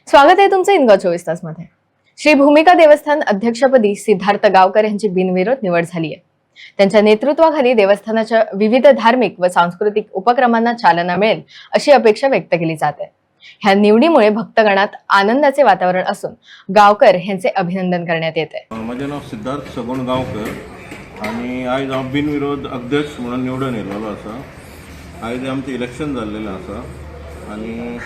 स्वागत आहे तुमचं इंदगाव 24 तास मध्ये। श्री भूमिका देवस्थान अध्यक्षपदी सिद्धार्थ गावकर यांची बिनविरोध निवड झाली आहे। त्यांच्या नेतृत्वाखाली देवस्थानाच्या विविध धार्मिक व सांस्कृतिक उपक्रमांना चालना मिळेल अशी अपेक्षा व्यक्त केली जाते। ह्या निवडीमुळे भक्तगणात आनंदाचे वातावरण असून गावकर यांचे अभिनंदन करण्यात येते। माझे नाव सिद्धार्थ सगुण गावकर आणि आज हांव बिनविरोध अध्यक्ष म्हणून निवडून येयलो आसा। आज आमचें इलेक्शन जाल्लेलें आसा आणि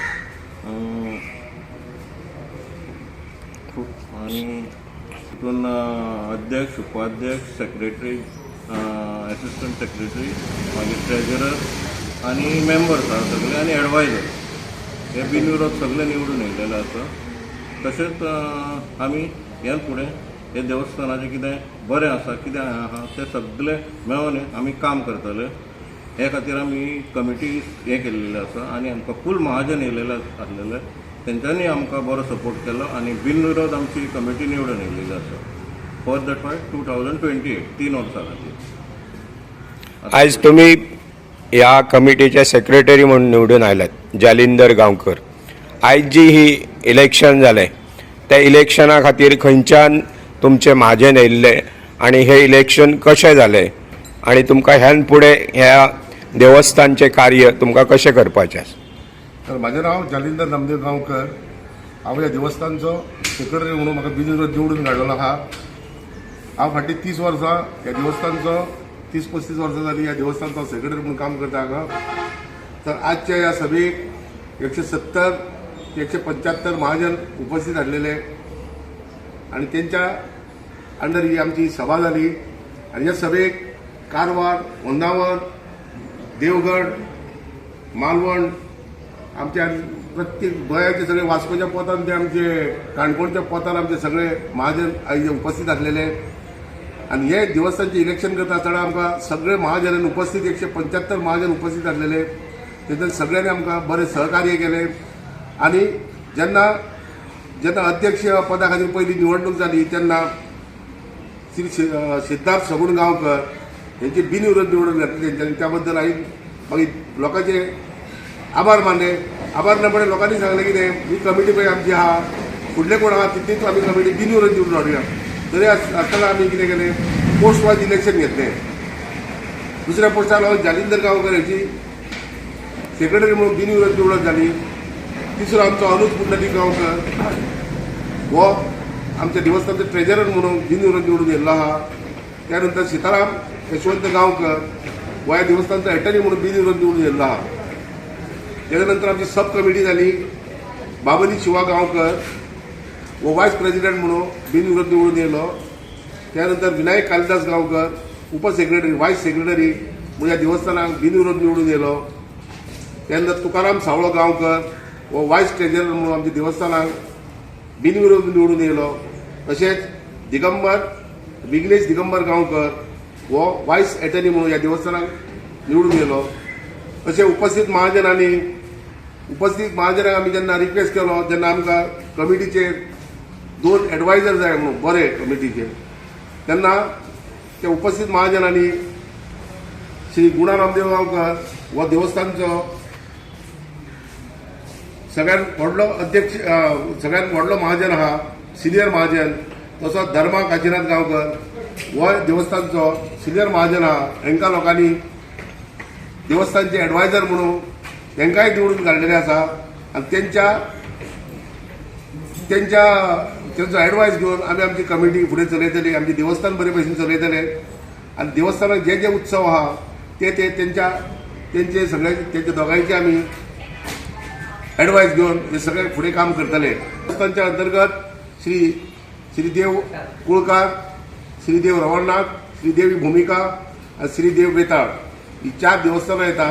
तितून अध्यक्ष, उपाध्यक्ष, सेक्रेटरी, असिस्टंट सेक्रेटरी, मागीर ट्रेजरर आणि मेंबर्स आहा सगळे आणि एडवायजर हे बिनविरोध सगळे निवडून येयलेले आसा। तशेंच आमी ह्या फुडें हे देवस्थानाचें कितें बरें आसा कितें आहा तें सगळें मेळोन आमी काम करतले। हे खातीर आमी कमिटी हे केल्लेली आसा आणि आमकां फूल महाजन येयलेले आसलेले तेंच्यांनी आमकां बरो सपोर्ट केलो आणि बिनविरोध आमची कमिटी निवडून येयलेली आसा फॉर दॅट फाय 2028 3 वर्सां खातीर। आज तुम्ही या कमिटीचे सेक्रेटरी म्हणून निवडून आयल्यात जालिंदर गांवकर। आज जी ही इलेक्शन जालें त्या इलेक्शना खातीर खंयच्यान तुमचे महाजन येयल्ले आणि हे इलेक्शन कशें जालें आणि तुमकां ह्यान फुडें ह्या देवस्थानचे कार्य तुमकां कशें करपाचें आसा? तर माझे नाव जालिंदर नामदेव गांवकर। हांव ह्या देवस्थानचो सेक्रेटरी म्हणून म्हाका बिनविरोध निवडून काडलेलो आहा। हांव फाटलीं 30 वर्सां ह्या देवस्थानचो 30-35 वर्सां जालीं ह्या देवस्थानचो सेक्रेटरी म्हणून काम करता हांगा। तर आजच्या ह्या सभेक 170 ते 175 महाजन उपस्थित आसलेले आणि त्यांच्या अंडर ही आमची सभा जाली आणि ह्या सभेक कारवार, होन्नावर, देवगड, मालवण आमच्या प्रत्येक गोंयाचे सगळे वास्कोच्या पोतान ते आमचे काणकोणच्या पोतान आमचे सगळे महाजन आयज उपस्थित आसलेले आणि हे देवस्थानचे इलेक्शन करता आसतना आमकां सगळे महाजनांनी उपस्थित 175 महाजन उपस्थित आसलेले तेतून सगळ्यांनी आमकां बरें सहकार्य केले आणि जेन्ना अध्यक्ष पदा खातीर पयली निवडणूक जाली तेन्ना श्री सिद्धार्थ सगुण गांवकर यांची बिनविरोध निवडून घातली तेंच्यांनी त्याबद्दल हांवें मागीर लोकांचे आभार मानले। आभार मानपणे लोकांनी सांगले की ही कमिटी पळय आमची आहा फुडले कोण आहा तितलीच आमी कमिटी बिनविरोध निवडून हाडुया। तरी आसतना आमी कितें केलें पोस्ट वायज इलेक्शन घेतलें। दुसऱ्या पोस्टार हांव जालिंदर गांवकर हाची सेक्रेटरी म्हणून बिनविरोध निवडून जाली। तिसरो आमचो अनुज पुंडलीक गांवकर हो आमच्या देवस्थानचो ट्रेजरर म्हणून बिनविरोध निवडून येयल्लो आहा। त्यानंतर सीताराम यशवंत गांवकर हो ह्या देवस्थानचो एटर्नी म्हणून बिनविरोध निवडून येयल्लो आहा। त्यानंतर आमची सब कमिटी जाली। बाबली शिवा गांवकर वो वायस प्रेसिडेंट म्हणून बिनविरोध निवडून येयलो। त्यानंतर विनायक कालिदास गांवकर उपसेक्रेटरी वायस सेक्रेटरी म्हणून ह्या देवस्थानाक बिनविरोध निवडून येयलो। त्यानंतर तुकाराम सावळो गांवकर वो वायस ट्रेजरर म्हणून आमच्या देवस्थानाक बिनविरोध निवडून येयलो। तशेंच विघ्नेश दिगंबर गांवकर वो वायस एटर्नी म्हणून ह्या देवस्थानाक निवडून येयलो। तशें उपस्थित महाजनाक आमी जेन्ना रिक्वेस्ट केलो जेन्ना आमकां कमिटीचे 2 एडवायजर जाय म्हणून बरे कमिटीचे तेन्ना त्या उपस्थित महाजनांनी श्री गुणा रामदेव गांवकर हो देवस्थानचो सगळ्यांत व्हडलो अध्यक्ष सगळ्यांत व्हडलो महाजन आहा सिनियर महाजन। तसोच धर्मा काशीनाथ गांवकर हो देवस्थानचो सिनियर महाजन आहा। हांकां लोकांनी देवस्थानचे एडवायजर म्हणून तांकांय निवडून काडलेले आसा आणि त्यांचो एडवायस घेवन आमी आमची कमिटी फुडें चलयतली। आमचे देवस्थान बरे भशेन चलयतले आणि देवस्थानाक जे उत्सव आहा ते तेंचे सगळे तेंचे दोगांयचे आमी एडवायस घेवन हे सगळे फुडें काम करतले। देवस्थानच्या अंतर्गत श्रीदेव कुळकार, श्रीदेव रवळनाथ, श्रीदेवी भूमिका आणि श्रीदेव बेताळ ही 4 देवस्थानां येता।